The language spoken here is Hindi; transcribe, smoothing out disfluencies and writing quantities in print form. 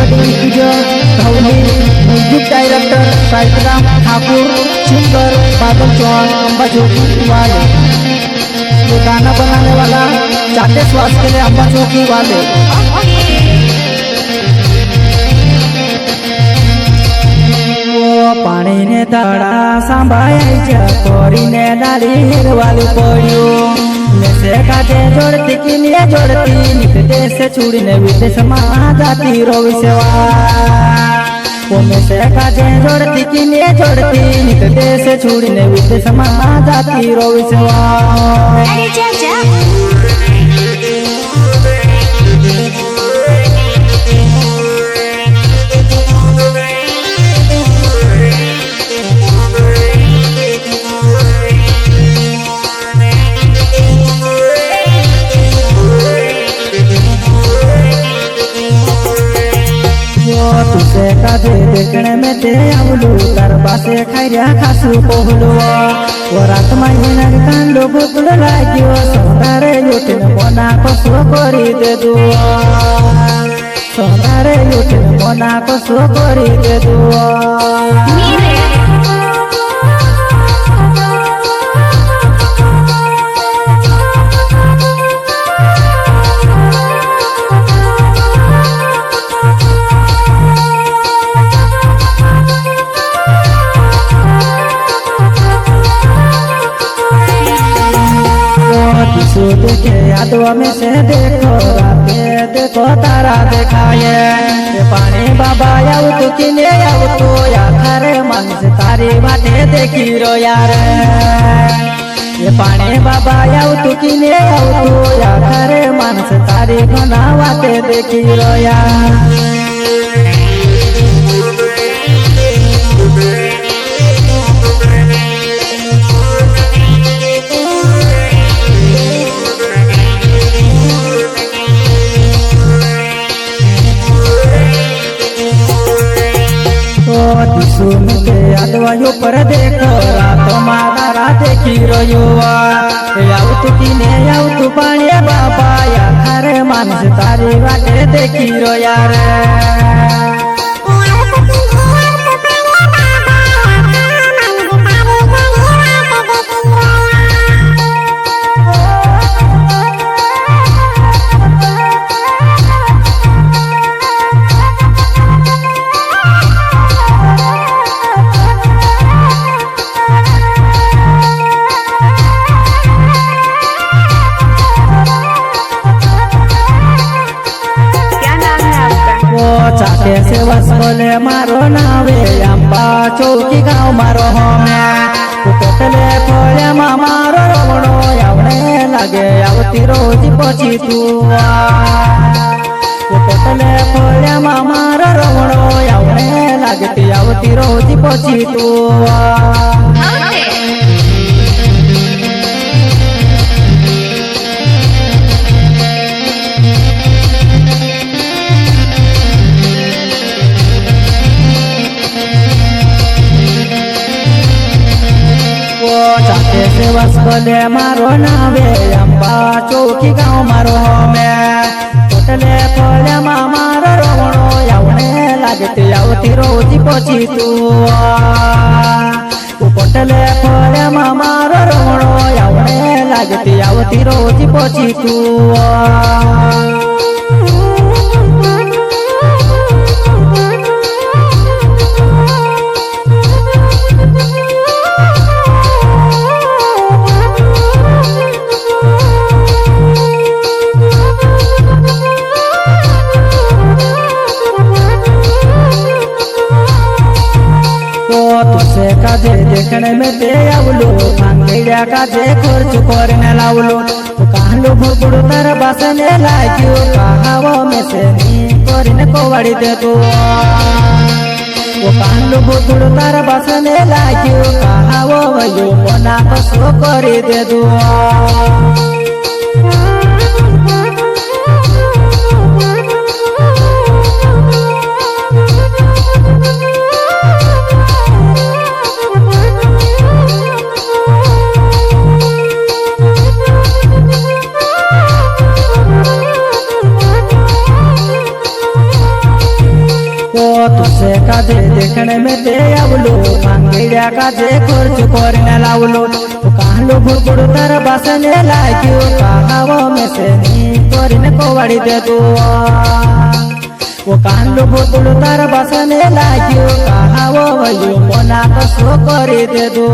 Recording studio Dhauli, music director Saitram Thakur, singer Badal Chauhan Amba चौकी वाले। ये गाना बनाने वाला चाटे स्वास्थ्य के लिए अम्बा चौकी वाले। पानी ने तड़ा सांभाई कोरी ने डाली हिरवाली पड़ियो से काटे जोड़ती की लिए जोड़ती नित देश से छुड़ी ने विदेश में जाती रोवी सेवा वो में से काटे जोड़ती की लिए जोड़ती नित देश से छुड़ी ने विदेश में जाती रोवी सेवा। अरे चाचा तुसे काजे देखने में ते आवलू दरबा से खैरिया खासू कोहलू वो रात महीना कांडो बुकुल लागियो सोनारे युटिन मोना को सो कोरी दे दुआ सोनारे युटिन मोना को सो कोरी दे दुआ। देखे यादवा में से देखो राते देखो तारा देखाए ये पानी बाबा याव तू किने याव तू या थारे मन से तारी बातें देखी रो यार ये पानी बाबा याव तू किने याव तू या थारे मन से तारी घना बातें देखी रो यार। सुन के यादवायो पर देखो रातो मारा राते की रोयुआ याव तू किने याव तू पानी बाबा या थारे मानस तारी बाटे देखी रो यार। चाटे से बस बोले मारो नावे अम्बा चौकी गाँव मारो होमे कोटले खोले मारो रोवणो यावणे लागे आवती रोजी पची तुआ कोटले खोले मारो रोवणो यावणे लागती आवती रोजी पची तुआ। चाटे से बस बोले मारो नावे अम्बा चौकी गाँव मारो में कोटले खोले मारो रोवणो यावणे लागती आवती रोजी पची तुआ कोटले खोले मारो रोवणो यावणे लागती आवती रोजी पची तुआ। तुसे काजे देखने में ते आवलो भांगेड़िया काजे खर्च करने लावलो कहलो भुगुड़ तार बासने लागियो कहावो में से नी करने कोवाड़ी दे दो वो कहलो भुगुड़ तार बासने लागियो कहावो भयो मोना को सो करी दे दो। तुझे काजे देखने में ते आवलो मांगेड्या काजे खर्च करने लावलो कालो भुरकुड़ तार बासने लाग्यो काहावो में से नी करने कोवाड़ी दे दो वो कालो भुरकुड़ तार बासने लाग्यो काहावो वयो मना कसो करी दे दो।